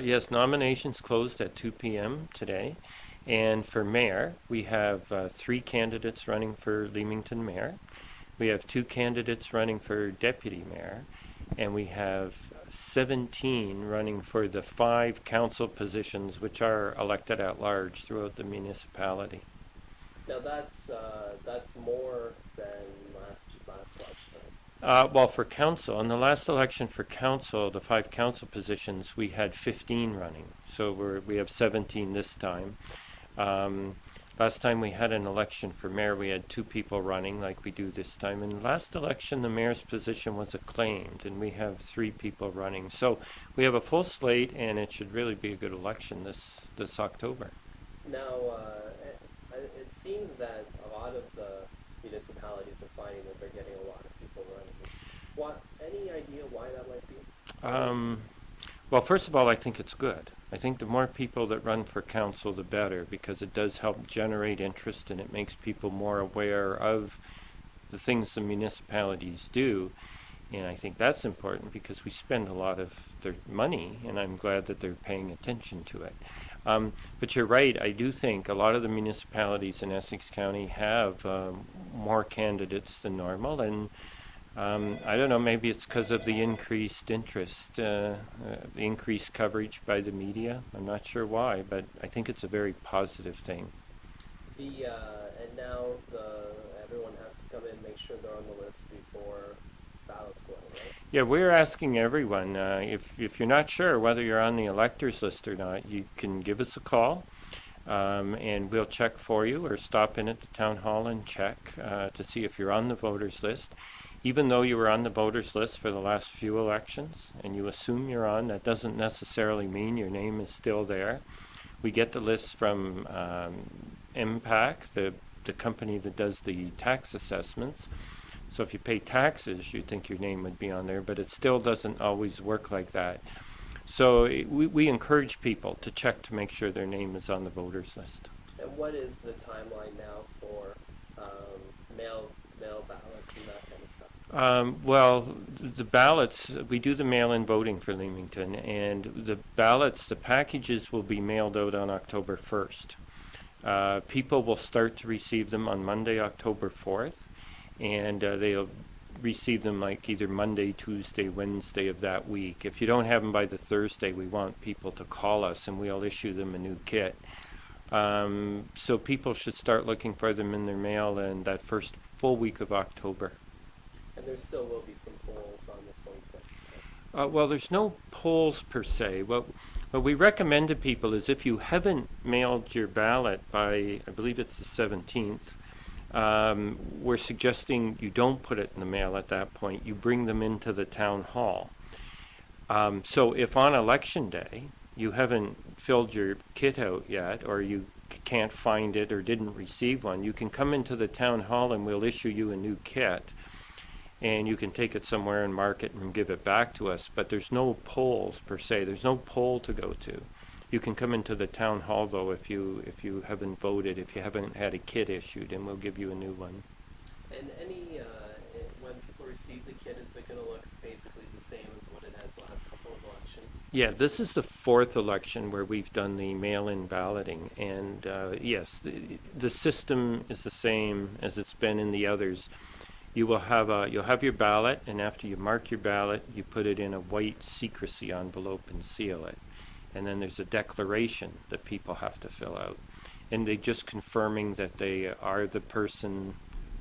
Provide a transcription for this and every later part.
Yes, nominations closed at 2 p.m. today. And for mayor, we have 3 candidates running for Leamington mayor. We have 2 candidates running for deputy mayor. And we have 17 running for the 5 council positions, which are elected at large throughout the municipality. Now that's more than last election. Well, for council, in the last election for council, the 5 council positions, we had 15 running. So we have 17 this time. Last time we had an election for mayor, we had 2 people running like we do this time. In the last election, the mayor's position was acclaimed, and we have 3 people running. So we have a full slate, and it should really be a good election this October. Now, it seems that a lot of the municipalities are finding that they're getting a lot of people running. Any idea why that might be? Well, first of all, I think it's good. I think the more people that run for council, the better, because it does help generate interest and it makes people more aware of the things the municipalities do. And I think that's important because we spend a lot of their money, and I'm glad that they're paying attention to it. But you're right, I do think a lot of the municipalities in Essex County have more candidates than normal, and I don't know, maybe it's because of the increased interest, the increased coverage by the media. I'm not sure why, but I think it's a very positive thing. And now everyone has to come in and make sure they're on the list before ballots go out, right? Yeah, we're asking everyone, if you're not sure whether you're on the electors list or not, you can give us a call, and we'll check for you, or stop in at the town hall and check to see if you're on the voters list. Even though you were on the voters list for the last few elections and you assume you're on, that doesn't necessarily mean your name is still there. We get the list from MPAC, the company that does the tax assessments. So if you pay taxes, you'd think your name would be on there, but it still doesn't always work like that. So we encourage people to check to make sure their name is on the voters list. And what is the timeline now for mail ballots and that kind of stuff? Well, the ballots, we do the mail-in voting for Leamington, and the ballots, the packages will be mailed out on October 1st. People will start to receive them on Monday, October 4th, and they'll receive them like either Monday, Tuesday, Wednesday of that week. If you don't have them by the Thursday, we want people to call us, and we'll issue them a new kit. So people should start looking for them in their mail in that first full week of October. And there still will be some polls on the 25th. Well, there's no polls per se. What we recommend to people is if you haven't mailed your ballot by, I believe it's the 17th, we're suggesting you don't put it in the mail at that point. You bring them into the town hall. So if on election day you haven't filled your kit out yet, or you can't find it or didn't receive one, you can come into the town hall and we'll issue you a new kit. And you can take it somewhere and mark it and give it back to us. But there's no polls per se. There's no poll to go to. You can come into the town hall though if you haven't voted, if you haven't had a kit issued, and we'll give you a new one. And when people receive the kit, is it going to look basically the same as what it has last couple of elections? Yeah, this is the 4th election where we've done the mail-in balloting, and yes, the system is the same as it's been in the others. You'll have your ballot, and after you mark your ballot, you put it in a white secrecy envelope and seal it. And then there's a declaration that people have to fill out. And they just confirming that they are the person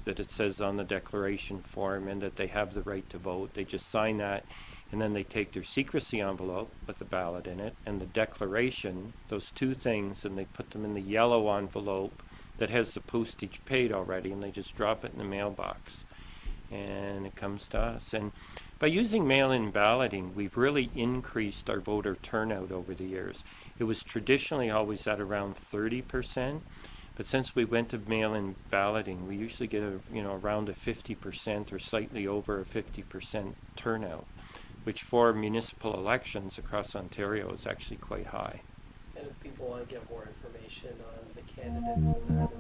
that it says on the declaration form and that they have the right to vote. They just sign that, and then they take their secrecy envelope with the ballot in it and the declaration, those 2 things, and they put them in the yellow envelope that has the postage paid already, and they just drop it in the mailbox. And it comes to us. And by using mail-in balloting, we've really increased our voter turnout over the years. It was traditionally always at around 30%, but since we went to mail-in balloting, we usually get around a 50% or slightly over a 50% turnout, which for municipal elections across Ontario is actually quite high. And if people want to get more information on the candidates and that